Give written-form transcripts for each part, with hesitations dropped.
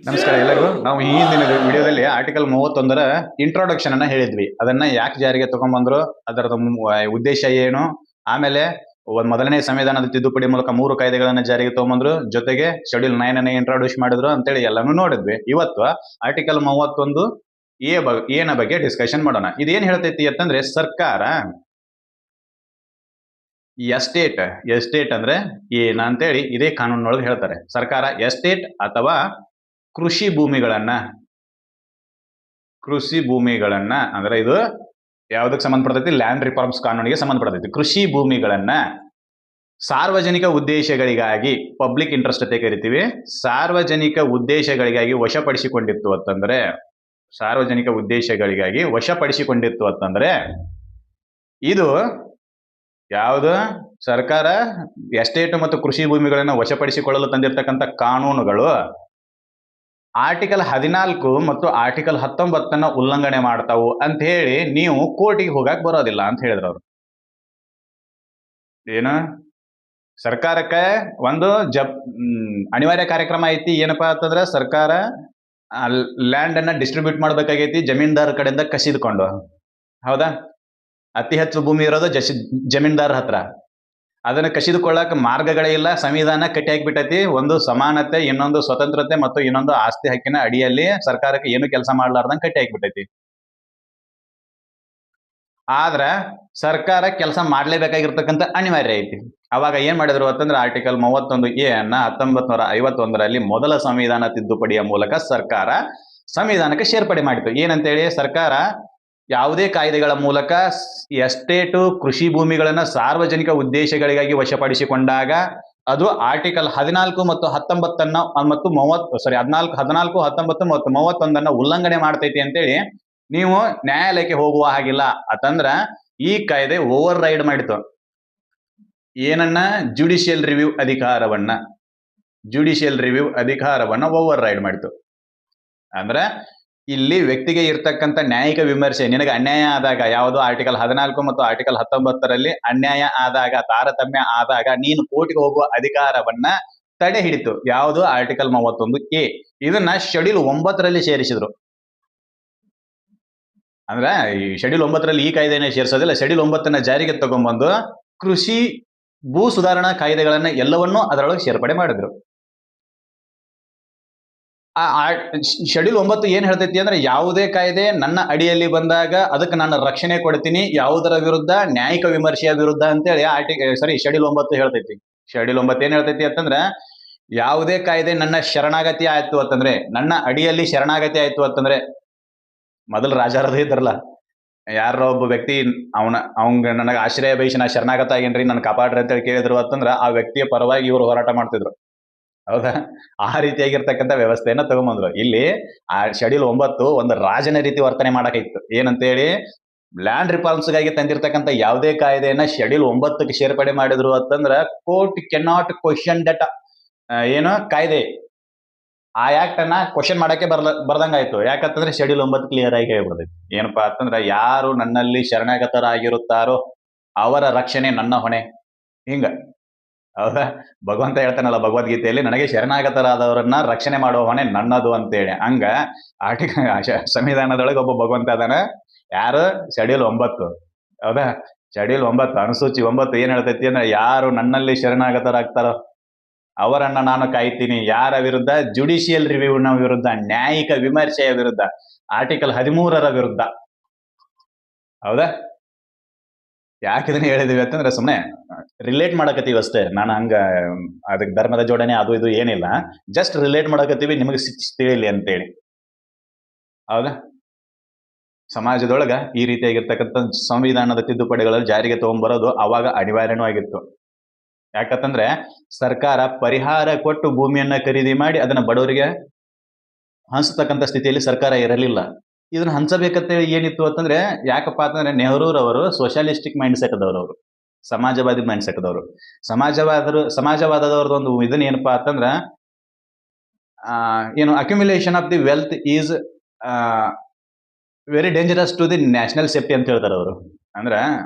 ನಮಸ್ಕಾರ ಎಲ್ಲರಿಗೂ. ನಾವು ಈ ಹಿಂದಿನ ವಿಡಿಯೋದಲ್ಲಿ ಆರ್ಟಿಕಲ್ 31ರ ಇಂಟ್ರೊಡಕ್ಷನ್ ಅನ್ನ ಹೇಳಿದ್ವಿ. ಅದನ್ನ ಯಾಕೆ ಜಾರಿಗೆ ತಗೊಂಡ್ಬಂದ್ರು, ಅದರದ ಉದ್ದೇಶ ಏನು, ಆಮೇಲೆ ಮೊದಲನೇ ಸಂವಿಧಾನದ ತಿದ್ದುಪಡಿ ಮೂಲಕ 3 ಕಾಯ್ದೆಗಳನ್ನ ಜಾರಿಗೆ ತಗೊಂಡ್ಬಂದ್ರು, ಜೊತೆಗೆ ಶೆಡ್ಯೂಲ್ 9 ಅನ್ನ ಇಂಟ್ರೊಡ್ಯೂಸ್ ಮಾಡಿದ್ರು ಅಂತೇಳಿ ಎಲ್ಲಾನು ನೋಡಿದ್ವಿ. ಇವತ್ತು ಆರ್ಟಿಕಲ್ 31 ಏನ ಬಗ್ಗೆ ಡಿಸ್ಕಷನ್ ಮಾಡೋಣ. ಇದೇನ್ ಹೇಳ್ತೈತಿ ಅಂತಂದ್ರೆ, ಸರ್ಕಾರ ಎಸ್ಟೇಟ್ ಅಂದ್ರೆ ಏನ ಅಂತೇಳಿ ಇದೇ ಕಾನೂನೊಳಗೆ ಹೇಳ್ತಾರೆ. ಸರ್ಕಾರ ಎಸ್ಟೇಟ್ ಅಥವಾ ಕೃಷಿ ಭೂಮಿಗಳನ್ನ ಅಂದ್ರೆ ಇದು ಯಾವ್ದಕ್ಕೆ ಸಂಬಂಧಪಡ್ತೈತಿ? ಲ್ಯಾಂಡ್ ರಿಫಾರ್ಮ್ಸ್ ಕಾನೂನಿಗೆ ಸಂಬಂಧಪಡ್ತೈತಿ. ಕೃಷಿ ಭೂಮಿಗಳನ್ನ ಸಾರ್ವಜನಿಕ ಉದ್ದೇಶಗಳಿಗಾಗಿ, ಪಬ್ಲಿಕ್ ಇಂಟ್ರೆಸ್ಟ್ ಅಂತ ಕರಿತೀವಿ, ಸಾರ್ವಜನಿಕ ಉದ್ದೇಶಗಳಿಗಾಗಿ ವಶಪಡಿಸಿಕೊಂಡಿತ್ತು ಅಂತಂದ್ರೆ ಇದು ಯಾವುದು? ಸರ್ಕಾರ ಎಸ್ಟೇಟ್ ಮತ್ತು ಕೃಷಿ ಭೂಮಿಗಳನ್ನ ವಶಪಡಿಸಿಕೊಳ್ಳಲು ತಂದಿರತಕ್ಕಂಥ ಕಾನೂನುಗಳು ಆರ್ಟಿಕಲ್ 14 ಮತ್ತು ಆರ್ಟಿಕಲ್ 19 ಉಲ್ಲಂಘನೆ ಮಾಡ್ತಾವು ಅಂತ ಹೇಳಿ ನೀವು ಕೋರ್ಟಿಗೆ ಹೋಗಕ್ ಬರೋದಿಲ್ಲ ಅಂತ ಹೇಳಿದ್ರು ಅವರು. ಏನು ಸರ್ಕಾರಕ್ಕೆ ಒಂದು ಅನಿವಾರ್ಯ ಕಾರ್ಯಕ್ರಮ ಐತಿ. ಏನಪ್ಪಾ ಅಂತಂದ್ರೆ, ಸರ್ಕಾರ ಲ್ಯಾಂಡ್ ಅನ್ನ ಡಿಸ್ಟ್ರಿಬ್ಯೂಟ್ ಮಾಡ್ಬೇಕಾಗೈತಿ ಜಮೀನ್ದಾರ್ ಕಡೆಯಿಂದ ಕಸಿದುಕೊಂಡು. ಹೌದಾ? ಅತಿ ಹೆಚ್ಚು ಭೂಮಿ ಇರೋದು ಜಮೀನ್ದಾರ್ ಹತ್ರ. ಅದನ್ನ ಕಸಿದುಕೊಳ್ಳಕ್ ಮಾರ್ಗಗಳೇ ಇಲ್ಲ. ಸಂವಿಧಾನ ಕಟ್ಟಿ ಹಾಕ್ಬಿಟ್ಟೈತಿ. ಒಂದು ಸಮಾನತೆ, ಇನ್ನೊಂದು ಸ್ವತಂತ್ರತೆ ಮತ್ತು ಇನ್ನೊಂದು ಆಸ್ತಿ ಹಕ್ಕಿನ ಅಡಿಯಲ್ಲಿ ಸರ್ಕಾರಕ್ಕೆ ಏನು ಕೆಲಸ ಮಾಡ್ಲಾರ್ದಂಗ್ ಕಟ್ಟಿ ಹಾಕ್ಬಿಟ್ಟೈತಿ. ಆದ್ರ ಸರ್ಕಾರ ಕೆಲಸ ಮಾಡ್ಲೇಬೇಕಾಗಿರ್ತಕ್ಕಂಥ ಅನಿವಾರ್ಯ ಐತಿ. ಅವಾಗ ಏನ್ ಮಾಡಿದ್ರು ಅಂತಂದ್ರೆ, ಆರ್ಟಿಕಲ್ 31A ಅನ್ನ 1951ರಲ್ಲಿ ಮೊದಲ ಸಂವಿಧಾನ ತಿದ್ದುಪಡಿಯ ಮೂಲಕ ಸರ್ಕಾರ ಸಂವಿಧಾನಕ್ಕೆ ಸೇರ್ಪಡೆ ಮಾಡಿತು. ಏನಂತೇಳಿ, ಸರ್ಕಾರ ಯಾವುದೇ ಕಾಯ್ದೆಗಳ ಮೂಲಕ ಎಸ್ಟೇಟು, ಕೃಷಿ ಭೂಮಿಗಳನ್ನ ಸಾರ್ವಜನಿಕ ಉದ್ದೇಶಗಳಿಗಾಗಿ ವಶಪಡಿಸಿಕೊಂಡಾಗ ಅದು ಆರ್ಟಿಕಲ್ 14 ಮತ್ತು 19 ಮತ್ತು 14, 19 ಮತ್ತು 31 ಉಲ್ಲಂಘನೆ ಮಾಡ್ತೈತಿ ಅಂತೇಳಿ ನೀವು ನ್ಯಾಯಾಲಯಕ್ಕೆ ಹೋಗುವ ಹಾಗಿಲ್ಲ. ಅಂತಂದ್ರ ಈ ಕಾಯ್ದೆ ಓವರ್ ರೈಡ್ ಮಾಡಿತು ಏನನ್ನ? ಜುಡಿಷಿಯಲ್ ರಿವ್ಯೂ ಅಧಿಕಾರವನ್ನ ಓವರ್ ರೈಡ್ ಮಾಡಿತು. ಅಂದ್ರ ಇಲ್ಲಿ ವ್ಯಕ್ತಿಗೆ ಇರ್ತಕ್ಕಂಥ ನ್ಯಾಯಿಕ ವಿಮರ್ಶೆ, ನಿನಗೆ ಅನ್ಯಾಯ ಆದಾಗ, ಯಾವುದು ಆರ್ಟಿಕಲ್ 14 ಮತ್ತು ಆರ್ಟಿಕಲ್ 19ರಲ್ಲಿ ಅನ್ಯಾಯ ಆದಾಗ, ತಾರತಮ್ಯ ಆದಾಗ ನೀನು ಕೋರ್ಟ್ಗೆ ಹೋಗುವ ಅಧಿಕಾರವನ್ನ ತಡೆ ಹಿಡಿತು. ಯಾವುದು? Article 31A. ಇದನ್ನ ಶೆಡ್ಯೂಲ್ 9ರಲ್ಲಿ ಸೇರಿಸಿದ್ರು. ಅಂದ್ರೆ ಈ ಶೆಡ್ಯೂಲ್ 9ರಲ್ಲಿ ಈ ಕಾಯ್ದೆನೇ ಸೇರಿಸೋದಿಲ್ಲ. ಶೆಡ್ಯೂಲ್ 9ನ್ನ ಜಾರಿಗೆ ತಗೊಂಡ್ಬಂದು ಕೃಷಿ ಭೂ ಸುಧಾರಣಾ ಕಾಯ್ದೆಗಳನ್ನ ಎಲ್ಲವನ್ನೂ ಅದರೊಳಗೆ ಸೇರ್ಪಡೆ ಮಾಡಿದ್ರು. ಶೆಡ್ಯೂಲ್ 9 ಏನ್ ಹೇಳ್ತೈತಿ ಅಂದ್ರೆ, ಯಾವುದೇ ಕಾಯ್ದೆ ನನ್ನ ಅಡಿಯಲ್ಲಿ ಬಂದಾಗ ಅದಕ್ಕೆ ನಾನು ರಕ್ಷಣೆ ಕೊಡ್ತೀನಿ, ಯಾವುದರ ವಿರುದ್ಧ? ನ್ಯಾಯಿಕ ವಿಮರ್ಶೆಯ ವಿರುದ್ಧ ಅಂತೇಳಿ ಶೆಡ್ಯೂಲ್ 9 ಹೇಳ್ತೈತಿ. ಶೆಡ್ಯೂಲ್ 9 ಏನ್ ಹೇಳ್ತೈತಿ ಅಂತಂದ್ರೆ, ಯಾವುದೇ ಕಾಯ್ದೆ ನನ್ನ ಶರಣಾಗತಿ ಆಯ್ತು ಅಂತಂದ್ರೆ, ನನ್ನ ಅಡಿಯಲ್ಲಿ ಶರಣಾಗತಿ ಆಯ್ತು ಅಂತಂದ್ರೆ, ಮೊದಲು ರಾಜಾರದ ಇದ್ರಲ್ಲ, ಯಾರೋ ಒಬ್ಬ ವ್ಯಕ್ತಿ ಅವಂಗ ನನಗೆ ಆಶ್ರಯ ಬಯಸಿ ನಾ ಶರಣಾಗತ ಆಗೇನ್ರಿ, ನನ್ನ ಕಾಪಾಡ್ರಿ ಅಂತೇಳಿ ಕೇಳಿದ್ರು ಅಂತಂದ್ರ ಆ ವ್ಯಕ್ತಿಯ ಪರವಾಗಿ ಇವರು ಹೋರಾಟ ಮಾಡ್ತಿದ್ರು. ಹೌದಾ? ಆ ರೀತಿಯಾಗಿರ್ತಕ್ಕಂಥ ವ್ಯವಸ್ಥೆಯನ್ನ ತಗೊಂಬಂದ್ರು. ಇಲ್ಲಿ ಆ ಶೆಡ್ಯೂಲ್ 9 ಒಂದು ರಾಜನ ರೀತಿ ವರ್ತನೆ ಮಾಡಕೈತ್ತು. ಏನಂತೇಳಿ, ಲ್ಯಾಂಡ್ ರಿಫಾರ್ಮ್ಸ್ಗಾಗಿ ತಂದಿರ್ತಕ್ಕಂಥ ಯಾವುದೇ ಕಾಯ್ದೆಯನ್ನ ಶೆಡ್ಯೂಲ್ 9ಕ್ಕೆ ಸೇರ್ಪಡೆ ಮಾಡಿದ್ರು ಅಂತಂದ್ರ ಕೋರ್ಟ್ ಕೆನಾಟ್ ಕ್ವಶನ್ ದಟ್ ಏನು ಕಾಯ್ದೆ, ಆ ಆಕ್ಟ್ ಅನ್ನ ಕ್ವಶನ್ ಮಾಡಕ್ಕೆ ಬರ್ದಂಗಾಯ್ತು. ಯಾಕಂತಂದ್ರೆ ಶೆಡ್ಯೂಲ್ 9 ಕ್ಲಿಯರ್ ಆಗಿ ಹೇಳ್ಬಿಡ್ತೈತಿ. ಏನಪ್ಪಾ ಅಂತಂದ್ರ, ಯಾರು ನನ್ನಲ್ಲಿ ಶರಣಾಗತರಾಗಿರುತ್ತಾರೋ ಅವರ ರಕ್ಷಣೆ ನನ್ನ ಹೊಣೆ. ಹಿಂಗ. ಹೌದಾ? ಭಗವಂತ ಹೇಳ್ತಾನಲ್ಲ ಭಗವದ್ಗೀತೆಯಲ್ಲಿ, ನನಗೆ ಶರಣಾಗತರಾದವರನ್ನ ರಕ್ಷಣೆ ಮಾಡುವ ಹೊಣೆ ನನ್ನದು ಅಂತೇಳಿ. ಹಂಗ ಸಂವಿಧಾನದೊಳಗೆ ಒಬ್ಬ ಭಗವಂತ ಅದಾನ. ಯಾರು? ಶೆಡ್ಯೂಲ್ 9. ಹೌದಾ? ಶೆಡ್ಯೂಲ್ 9 ಅನುಸೂಚಿ 9 ಏನ್ ಹೇಳ್ತೈತಿ ಅಂದ್ರೆ, ಯಾರು ನನ್ನಲ್ಲಿ ಶರಣಾಗತರಾಗ್ತಾರೋ ಅವರನ್ನ ನಾನು ಕಾಯ್ತೀನಿ. ಯಾರ ವಿರುದ್ಧ? ಜುಡಿಷಿಯಲ್ ರಿವ್ಯೂನ ವಿರುದ್ಧ, ನ್ಯಾಯಿಕ ವಿಮರ್ಶೆಯ ವಿರುದ್ಧ, ಆರ್ಟಿಕಲ್ 13ರ ವಿರುದ್ಧ. ಹೌದಾ? ಯಾಕೆ ಇದನ್ನ ಹೇಳಿದೀವಿ ಅಂತಂದ್ರೆ, ಸುಮ್ಮನೆ ರಿಲೇಟ್ ಮಾಡಕತ್ತೀವಿ ಅಷ್ಟೇ. ನಾನು ಹಂಗ ಅದಕ್ಕೆ ಧರ್ಮದ ಜೋಡಣೆ ಅದು ಇದು ಏನಿಲ್ಲ, ಜಸ್ಟ್ ರಿಲೇಟ್ ಮಾಡಕತ್ತೀವಿ ನಿಮಗೆ ತಿಳಿಲಿ ಅಂತೇಳಿ. ಹೌದಾ? ಸಮಾಜದೊಳಗ ಈ ರೀತಿಯಾಗಿರ್ತಕ್ಕಂಥ ಸಂವಿಧಾನದ ತಿದ್ದುಪಡಿಗಳಲ್ಲಿ ಜಾರಿಗೆ ತಗೊಂಡ್ಬರೋದು ಅವಾಗ ಅನಿವಾರ್ಯನೂ ಆಗಿತ್ತು. ಯಾಕಂತಂದ್ರೆ ಸರ್ಕಾರ ಪರಿಹಾರ ಕೊಟ್ಟು ಭೂಮಿಯನ್ನ ಖರೀದಿ ಮಾಡಿ ಅದನ್ನ ಬಡವರಿಗೆ ಹಂಚತಕ್ಕಂಥ ಸ್ಥಿತಿಯಲ್ಲಿ ಸರ್ಕಾರ ಇರಲಿಲ್ಲ. ಇದನ್ನ ಹಂಚಬೇಕಂತೇಳಿ ಏನಿತ್ತು ಅಂತಂದ್ರೆ, ಯಾಕಪ್ಪ ಅಂತಂದ್ರೆ ನೆಹರೂರವರು ಸೋಷಿಯಲಿಸ್ಟಿಕ್ ಮೈಂಡ್ ಸೆಟ್ ದವರು, ಸಮಾಜವಾದಿ ಮೈಂಡ್ ಸೆಟ್ ದವರು. ಸಮಾಜವಾದದವ್ರದ್ದು ಒಂದು ಇದನ್ನ ಏನಪ್ಪಾ ಅಂತಂದ್ರ, ಏನು accumulation of the wealth is very dangerous to the national safety ಅಂತ ಹೇಳ್ತಾರೆ ಅವರು. ಅಂದ್ರ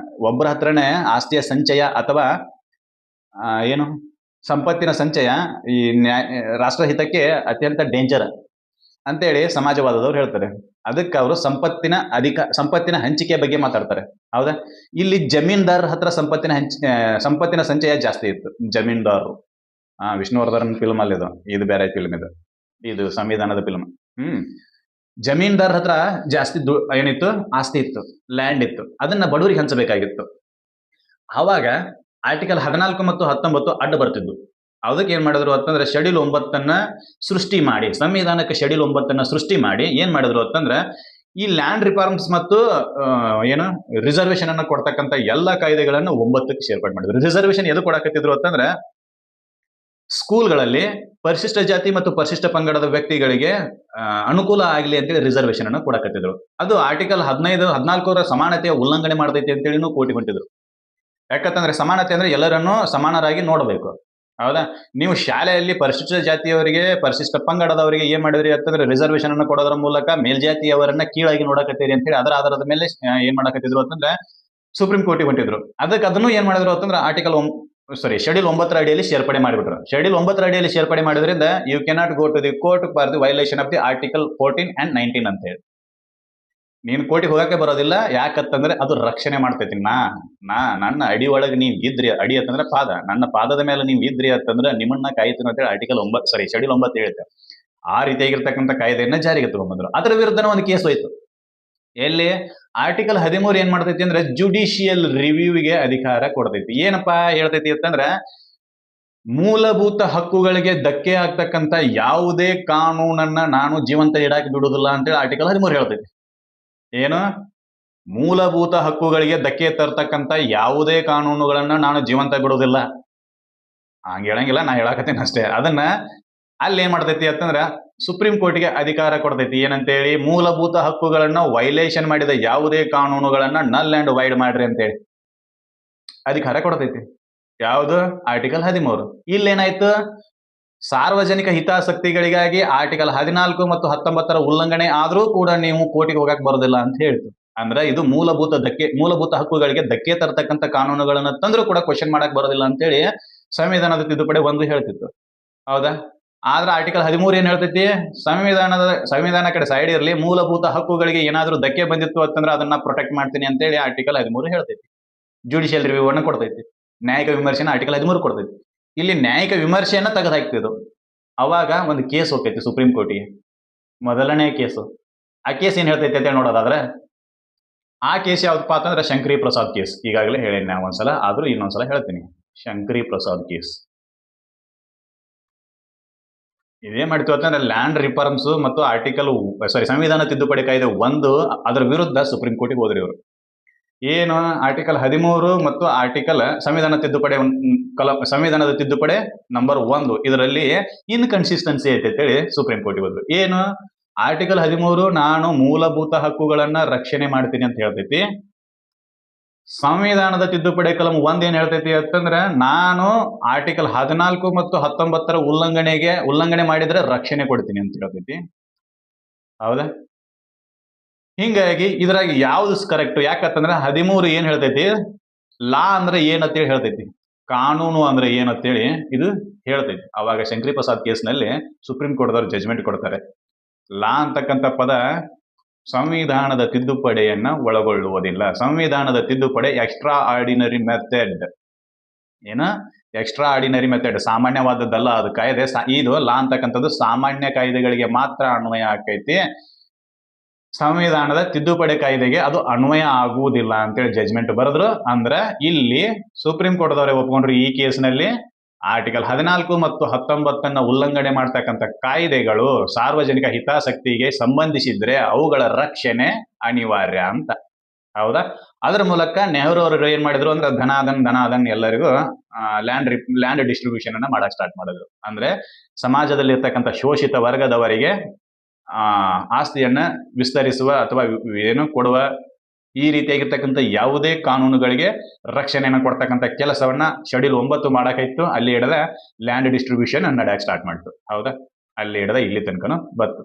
ಒಬ್ಬರ ಹತ್ರನೇ ಆಸ್ತಿಯ ಸಂಚಯ ಅಥವಾ ಏನು ಸಂಪತ್ತಿನ ಸಂಚಯ ಈ ರಾಷ್ಟ್ರಹಿತಕ್ಕೆ ಅತ್ಯಂತ ಡೇಂಜರ್. ಅಂತೇಳಿ ಸಮಾಜವಾದದವ್ರು ಹೇಳ್ತಾರೆ. ಅದಕ್ಕೆ ಅವರು ಸಂಪತ್ತಿನ ಹಂಚಿಕೆ ಬಗ್ಗೆ ಮಾತಾಡ್ತಾರೆ. ಹೌದಾ? ಇಲ್ಲಿ ಜಮೀನ್ದಾರ್ ಹತ್ರ ಸಂಪತ್ತಿನ ಸಂಚಯ ಜಾಸ್ತಿ ಇತ್ತು. ಜಮೀನ್ದಾರರು ವಿಷ್ಣುವರ್ಧನ್ ಫಿಲ್ಮ್ ಅಲ್ಲಿ ಇದು ಬೇರೆ ಫಿಲ್ಮ್ ಇದು ಸಂವಿಧಾನದ ಫಿಲ್ಮ್. ಜಮೀನ್ದಾರ್ ಹತ್ರ ಜಾಸ್ತಿ ಏನಿತ್ತು, ಆಸ್ತಿ ಇತ್ತು, ಲ್ಯಾಂಡ್ ಇತ್ತು. ಅದನ್ನ ಬಡವರಿಗೆ ಹಂಚಬೇಕಾಗಿತ್ತು. ಅವಾಗ ಆರ್ಟಿಕಲ್ 14 ಮತ್ತು 19 ಅಡ್ಡ ಬರ್ತಿದ್ವು. ಅದಕ್ಕೆ ಏನ್ ಮಾಡಿದ್ರು ಅಂತಂದ್ರೆ ಶೆಡ್ಯೂಲ್ 9 ಸೃಷ್ಟಿ ಮಾಡಿ, ಸಂವಿಧಾನಕ್ಕೆ ಶೆಡ್ಯೂಲ್ 9 ಸೃಷ್ಟಿ ಮಾಡಿ ಏನ್ ಮಾಡಿದ್ರು ಅಂತಂದ್ರೆ ಈ ಲ್ಯಾಂಡ್ ರಿಫಾರ್ಮ್ಸ್ ಮತ್ತು ಏನು ರಿಸರ್ವೇಶನ್ ಅನ್ನ ಕೊಡ್ತಕ್ಕಂಥ ಎಲ್ಲ ಕಾಯ್ದೆಗಳನ್ನು 9ಕ್ಕೆ ಸೇರ್ಪಡೆ ಮಾಡಿದ್ರು. ರಿಸರ್ವೇಶನ್ ಎದು ಕೊಡಕತ್ತಿದ್ರು ಅಂತಂದ್ರೆ ಸ್ಕೂಲ್ಗಳಲ್ಲಿ ಪರಿಶಿಷ್ಟ ಜಾತಿ ಮತ್ತು ಪರಿಶಿಷ್ಟ ಪಂಗಡದ ವ್ಯಕ್ತಿಗಳಿಗೆ ಅನುಕೂಲ ಆಗಲಿ ಅಂತೇಳಿ ರಿಸರ್ವೇಶನ್ ಅನ್ನು ಕೊಡಕತ್ತಿದ್ರು. ಅದು ಆರ್ಟಿಕಲ್ 14 ಸಮಾನತೆಯ ಉಲ್ಲಂಘನೆ ಮಾಡತೈತಿ ಅಂತೇಳಿ ಕೋರ್ಟಿಗೆ ಹೊಂಟಿದ್ರು. ಯಾಕಂತಂದ್ರೆ ಸಮಾನತೆ ಅಂದ್ರೆ ಎಲ್ಲರನ್ನು ಸಮಾನರಾಗಿ ನೋಡಬೇಕು. ಹೌದಾ? ನೀವು ಶಾಲೆಯಲ್ಲಿ ಪರಿಶಿಷ್ಟ ಜಾತಿಯವರಿಗೆ, ಪರಿಶಿಷ್ಟ ಪಂಗಡದವರಿಗೆ ಏನ್ ಮಾಡಿದ್ರಿ ಅಂತಂದ್ರೆ ರಿಸರ್ವೇಶನ್ ಅನ್ನು ಕೊಡೋದ್ರ ಮೂಲಕ ಮೇಲ್ಜಾತಿಯವರನ್ನ ಕೀಳಾಗಿ ನೋಡಕತ್ತೀರಿ ಅಂತ ಹೇಳಿ ಅದರ ಆಧಾರದ ಮೇಲೆ ಏನ್ ಮಾಡಕತ್ತಿದ್ರು ಅಂತಂದ್ರೆ ಸುಪ್ರೀಂ ಕೋರ್ಟಿಗೆ ಹೊಂಟಿದ್ರು. ಅದನ್ನು ಏನ್ ಮಾಡಿದ್ರು ಅಂತಂದ್ರೆ ಶೆಡ್ಯೂಲ್ 9 ಅಡಿಯಲ್ಲಿ ಸೇರ್ಪಡೆ ಮಾಡಿಬಿಟ್ರು. ಶೆಡ್ಯೂಲ್ 9 ಅಡಿಯಲ್ಲಿ ಸೇರ್ಪಡೆ ಮಾಡಿದ್ರಿಂದ you cannot go to the court for the violation of the article 14 and 19 ಅಂತ ಹೇಳಿ. ನೀನ್ ಕೋರ್ಟಿಗೆ ಹೋಗಕ್ಕೆ ಬರೋದಿಲ್ಲ. ಯಾಕಂತಂದ್ರೆ ಅದು ರಕ್ಷಣೆ ಮಾಡ್ತೈತಿ. ನನ್ನ ಅಡಿ ಒಳಗೆ ನೀವ್ ಇದ್ರಿ, ಅಡಿ ಅಂತಂದ್ರೆ ಪಾದ, ನನ್ನ ಪಾದದ ಮೇಲೆ ನೀವ್ ಇದ್ರಿ ಅಂತಂದ್ರೆ ನಿಮ್ಮನ್ನ ಕಾಯ್ತೀನಿ ಅಂತೇಳಿ ಶೆಡ್ಯೂಲ್ 9 ಹೇಳುತ್ತೆ. ಆ ರೀತಿಯಾಗಿರ್ತಕ್ಕಂಥ ಕಾಯ್ದೆಯನ್ನ ಜಾರಿಗೆ ತಗೊಂಡ್ಬಂದ್ರು. ಅದರ ವಿರುದ್ಧನ ಒಂದು ಕೇಸ್ ಹೋಯ್ತು. ಎಲ್ಲಿ ಆರ್ಟಿಕಲ್ 13 ಏನ್ ಮಾಡ್ತೈತಿ ಅಂದ್ರೆ ಜುಡಿಷಿಯಲ್ ರಿವ್ಯೂಗೆ ಅಧಿಕಾರ ಕೊಡ್ತೈತಿ. ಏನಪ್ಪಾ ಹೇಳ್ತೈತಿ ಅಂತಂದ್ರೆ ಮೂಲಭೂತ ಹಕ್ಕುಗಳಿಗೆ ಧಕ್ಕೆ ಆಗ್ತಕ್ಕಂಥ ಯಾವುದೇ ಕಾನೂನನ್ನ ನಾನು ಜೀವಂತ ಇಡಾಕ್ ಬಿಡುದಿಲ್ಲ ಅಂತೇಳಿ ಆರ್ಟಿಕಲ್ 13 ಹೇಳ್ತೈತಿ. ಏನು ಮೂಲಭೂತ ಹಕ್ಕುಗಳಿಗೆ ಧಕ್ಕೆ ತರ್ತಕ್ಕಂಥ ಯಾವುದೇ ಕಾನೂನುಗಳನ್ನ ನಾನು ಜೀವಂತ ಬಿಡುವುದಿಲ್ಲ. ಹಂಗ ಹೇಳಂಗಿಲ್ಲ, ನಾ ಹೇಳಾಕತ್ತೇನೆ ಅಷ್ಟೇ. ಅದನ್ನ ಅಲ್ಲಿ ಏನ್ ಮಾಡ್ತೈತಿ ಅಂತಂದ್ರ ಸುಪ್ರೀಂ ಕೋರ್ಟ್ಗೆ ಅಧಿಕಾರ ಕೊಡ್ತೈತಿ. ಏನಂತೇಳಿ ಮೂಲಭೂತ ಹಕ್ಕುಗಳನ್ನ ವೈಲೇಷನ್ ಮಾಡಿದ ಯಾವುದೇ ಕಾನೂನುಗಳನ್ನ ನಲ್ ಅಂಡ್ ವೈಡ್ ಮಾಡ್ರಿ ಅಂತೇಳಿ ಅಧಿಕಾರ ಕೊಡ್ತೈತಿ. ಯಾವುದು? ಆರ್ಟಿಕಲ್ 13. ಇಲ್ಲೇನಾಯ್ತು? ಸಾರ್ವಜನಿಕ ಹಿತಾಸಕ್ತಿಗಳಿಗಾಗಿ ಆರ್ಟಿಕಲ್ 14 ಮತ್ತು 19 ಉಲ್ಲಂಘನೆ ಆದ್ರೂ ಕೂಡ ನೀವು ಕೋರ್ಟಿಗೆ ಹೋಗಕ್ ಬರೋದಿಲ್ಲ ಅಂತ ಹೇಳ್ತು. ಅಂದ್ರೆ ಇದು ಮೂಲಭೂತ ಹಕ್ಕುಗಳಿಗೆ ಧಕ್ಕೆ ತರ್ತಕ್ಕಂಥ ಕಾನೂನುಗಳನ್ನ ತಂದ್ರೂ ಕೂಡ ಕ್ವಶನ್ ಮಾಡಕ್ ಬರೋದಿಲ್ಲ ಅಂತೇಳಿ ಸಂವಿಧಾನದ ತಿದ್ದುಪಡಿ 1 ಹೇಳ್ತಿತ್ತು. ಹೌದಾ? ಆದ್ರೆ ಆರ್ಟಿಕಲ್ 13 ಏನ್ ಹೇಳ್ತೈತಿ? ಸಂವಿಧಾನ ಕಡೆ ಸೈಡ್ ಇರಲಿ, ಮೂಲಭೂತ ಹಕ್ಕುಗಳಿಗೆ ಏನಾದ್ರೂ ಧಕ್ಕೆ ಬಂದಿತ್ತು ಅಂತಂದ್ರೆ ಅದನ್ನ ಪ್ರೊಟೆಕ್ಟ್ ಮಾಡ್ತೀನಿ ಅಂತೇಳಿ ಆರ್ಟಿಕಲ್ 13 ಹೇಳ್ತೈತಿ. ಜುಡಿಷಿಯಲ್ ರಿವ್ಯೂ ಅನ್ನು ಕೊಡ್ತೈತಿ. ನ್ಯಾಯಿಕ ವಿಮರ್ಶೆನ ಆರ್ಟಿಕಲ್ 13 ಕೊಡ್ತೈತಿ. ಇಲ್ಲಿ ನ್ಯಾಯಿಕ ವಿಮರ್ಶೆಯನ್ನ ತೆಗೆದಾಕ್ತಿದ್ದು. ಅವಾಗ ಒಂದು ಕೇಸ್ ಹೋಗ್ತೈತಿ ಸುಪ್ರೀಂ ಕೋರ್ಟಿಗೆ, ಮೊದಲನೇ ಕೇಸು. ಆ ಕೇಸ್ ಏನ್ ಹೇಳ್ತೈತಿ ಅಂತ ನೋಡೋದಾದ್ರೆ ಆ ಕೇಸ್ ಯಾವ್ದಪ್ಪ ಅಂತಂದ್ರೆ ಶಂಕರಿ ಪ್ರಸಾದ್ ಕೇಸ್. ಈಗಾಗಲೇ ಹೇಳೇನಿ ನಾ ಒಂದ್ಸಲ, ಆದ್ರೂ ಇನ್ನೊಂದ್ಸಲ ಹೇಳ್ತೀನಿ. ಶಂಕರಿ ಪ್ರಸಾದ್ ಕೇಸ್ ಇದೇ ಮಾಡ್ತು ಅಂತಂದ್ರೆ ಲ್ಯಾಂಡ್ ರಿಫಾರ್ಮ್ಸ್ ಮತ್ತು ಸಂವಿಧಾನ ತಿದ್ದುಪಡಿ ಕಾಯ್ದೆ 1 ಅದರ ವಿರುದ್ಧ ಸುಪ್ರೀಂ ಕೋರ್ಟಿಗೆ ಹೋದ್ರಿ ಇವರು. ಏನು ಆರ್ಟಿಕಲ್ 13 ಮತ್ತು ಸಂವಿಧಾನದ ತಿದ್ದುಪಡಿ ನಂಬರ್ 1 ಇದರಲ್ಲಿ ಇನ್ಕನ್ಸಿಸ್ಟೆನ್ಸಿ ಐತೆ ಅಂತೇಳಿ ಸುಪ್ರೀಂ ಕೋರ್ಟಿಗೆ ಹೋದ್ರು. ಏನು ಆರ್ಟಿಕಲ್ 13 ನಾನು ಮೂಲಭೂತ ಹಕ್ಕುಗಳನ್ನ ರಕ್ಷಣೆ ಮಾಡ್ತೀನಿ ಅಂತ ಹೇಳ್ತೈತಿ. ಸಂವಿಧಾನದ ತಿದ್ದುಪಡಿ ಕಲಂ 1 ಏನ್ ಹೇಳ್ತೈತಿ ಅಂತಂದ್ರೆ ನಾನು ಆರ್ಟಿಕಲ್ 14 ಮತ್ತು 19 ಉಲ್ಲಂಘನೆ ಮಾಡಿದ್ರೆ ರಕ್ಷಣೆ ಕೊಡ್ತೀನಿ ಅಂತ ಹೇಳ್ತೈತಿ. ಹೌದಾ? ಹಿಂಗಾಗಿ ಇದ್ರಾಗ ಯಾವ್ದು ಕರೆಕ್ಟ್? ಯಾಕಂತಂದ್ರೆ 13 ಏನ್ ಹೇಳ್ತೈತಿ? ಲಾ ಅಂದ್ರೆ ಏನಂತೇಳಿ ಹೇಳ್ತೈತಿ, ಕಾನೂನು ಅಂದ್ರೆ ಏನಂತೇಳಿ ಇದು ಹೇಳ್ತೈತಿ. ಅವಾಗ ಶಂಕರಿ ಪ್ರಸಾದ್ ಕೇಸ್ನಲ್ಲಿ ಸುಪ್ರೀಂ ಕೋರ್ಟ್ದವ್ರು ಜಜ್ಮೆಂಟ್ ಕೊಡ್ತಾರೆ. ಲಾ ಅಂತಕ್ಕಂಥ ಪದ ಸಂವಿಧಾನದ ತಿದ್ದುಪಡಿಯನ್ನ ಒಳಗೊಳ್ಳುವುದಿಲ್ಲ. ಸಂವಿಧಾನದ ತಿದ್ದುಪಡಿ extraordinary method. Extraordinary method, ಸಾಮಾನ್ಯವಾದದ್ದಲ್ಲ ಅದು ಕಾಯ್ದೆ. ಇದು ಲಾ ಅಂತಕ್ಕಂಥದ್ದು ಸಾಮಾನ್ಯ ಕಾಯ್ದೆಗಳಿಗೆ ಮಾತ್ರ ಅನ್ವಯ ಆಕೈತಿ. ಸಂವಿಧಾನದ ತಿದ್ದುಪಡಿ ಕಾಯ್ದೆಗೆ ಅದು ಅನ್ವಯ ಆಗುವುದಿಲ್ಲ ಅಂತೇಳಿ ಜಜ್ಮೆಂಟ್ ಬರೆದ್ರು. ಅಂದ್ರೆ ಇಲ್ಲಿ ಸುಪ್ರೀಂ ಕೋರ್ಟ್ದವರೇ ಒಪ್ಕೊಂಡ್ರು ಈ ಕೇಸ್ನಲ್ಲಿ ಆರ್ಟಿಕಲ್ 14 ಮತ್ತು 19 ಉಲ್ಲಂಘನೆ ಮಾಡ್ತಕ್ಕಂಥ ಕಾಯ್ದೆಗಳು ಸಾರ್ವಜನಿಕ ಹಿತಾಸಕ್ತಿಗೆ ಸಂಬಂಧಿಸಿದ್ರೆ ಅವುಗಳ ರಕ್ಷಣೆ ಅನಿವಾರ್ಯ ಅಂತ. ಹೌದಾ? ಅದರ ಮೂಲಕ ನೆಹರು ಅವರು ಏನ್ ಮಾಡಿದ್ರು ಅಂದ್ರೆ ಧನಾದನ್ ಎಲ್ಲರಿಗೂ ಲ್ಯಾಂಡ್ ಡಿಸ್ಟ್ರಿಬ್ಯೂಷನ್ ಅನ್ನ ಮಾಡಕ್ ಸ್ಟಾರ್ಟ್ ಮಾಡಿದ್ರು. ಅಂದ್ರೆ ಸಮಾಜದಲ್ಲಿ ಇರ್ತಕ್ಕಂಥ ಶೋಷಿತ ವರ್ಗದವರಿಗೆ ಆಸ್ತಿಯನ್ನ ವಿಸ್ತರಿಸುವ ಅಥವಾ ಕೊಡುವ ಈ ರೀತಿಯಾಗಿರ್ತಕ್ಕಂಥ ಯಾವುದೇ ಕಾನೂನುಗಳಿಗೆ ರಕ್ಷಣೆಯನ್ನು ಕೊಡ್ತಕ್ಕಂಥ ಕೆಲಸವನ್ನ ಶೆಡ್ಯೂಲ್ 9 ಮಾಡಾಕಿತ್ತು. ಅಲ್ಲಿ ಹಿಡದ ಲ್ಯಾಂಡ್ ಡಿಸ್ಟ್ರಿಬ್ಯೂಷನ್ ನಡೆಯಕ್ಕೆ ಸ್ಟಾರ್ಟ್ ಮಾಡ್ತು. ಹೌದಾ? ಅಲ್ಲಿ ಹಿಡದ ಇಲ್ಲಿ ತನಕನು ಬತ್ತು.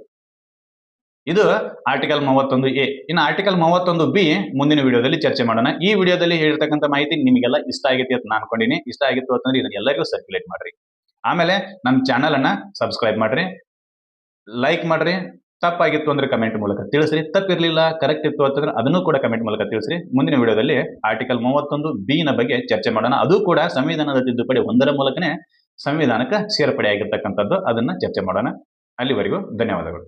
ಇದು ಆರ್ಟಿಕಲ್ 31A. ಇನ್ನು ಆರ್ಟಿಕಲ್ 31B ಮುಂದಿನ ವಿಡಿಯೋದಲ್ಲಿ ಚರ್ಚೆ ಮಾಡೋಣ. ಈ ವಿಡಿಯೋದಲ್ಲಿ ಹೇಳಿರ್ತಕ್ಕಂಥ ಮಾಹಿತಿ ನಿಮಗೆಲ್ಲ ಇಷ್ಟ ಆಗೈತಿ ಅಂತ ನಾನು ಅನ್ಕೊಂಡಿನಿ. ಇಷ್ಟ ಆಗಿತ್ತು ಅಂತಂದ್ರೆ ಇದನ್ನ ಎಲ್ಲರಿಗೂ ಸರ್ಕ್ಯುಲೇಟ್ ಮಾಡ್ರಿ. ಆಮೇಲೆ ನಮ್ಮ ಚಾನಲ್ ಅನ್ನ ಸಬ್ಸ್ಕ್ರೈಬ್ ಮಾಡ್ರಿ, ಲೈಕ್ ಮಾಡ್ರಿ, ತಪ್ಪಾಗಿತ್ತು ಅಂದ್ರೆ ಕಮೆಂಟ್ ಮೂಲಕ ತಿಳಿಸ್ರಿ, ತಪ್ಪಿರ್ಲಿಲ್ಲ ಕರೆಕ್ಟ್ ಇತ್ತು ಅಂತಂದ್ರೆ ಅದನ್ನು ಕೂಡ ಕಮೆಂಟ್ ಮೂಲಕ ತಿಳಿಸ್ರಿ. ಮುಂದಿನ ವಿಡಿಯೋದಲ್ಲಿ ಆರ್ಟಿಕಲ್ 31B ನ ಬಗ್ಗೆ ಚರ್ಚೆ ಮಾಡೋಣ. ಅದು ಕೂಡ ಸಂವಿಧಾನದ ತಿದ್ದುಪಡಿ 1ರ ಮೂಲಕನೇ ಸಂವಿಧಾನಕ್ಕೆ ಸೇರ್ಪಡೆ ಆಗಿರ್ತಕ್ಕಂಥದ್ದು. ಅದನ್ನ ಚರ್ಚೆ ಮಾಡೋಣ. ಅಲ್ಲಿವರೆಗೂ ಧನ್ಯವಾದಗಳು.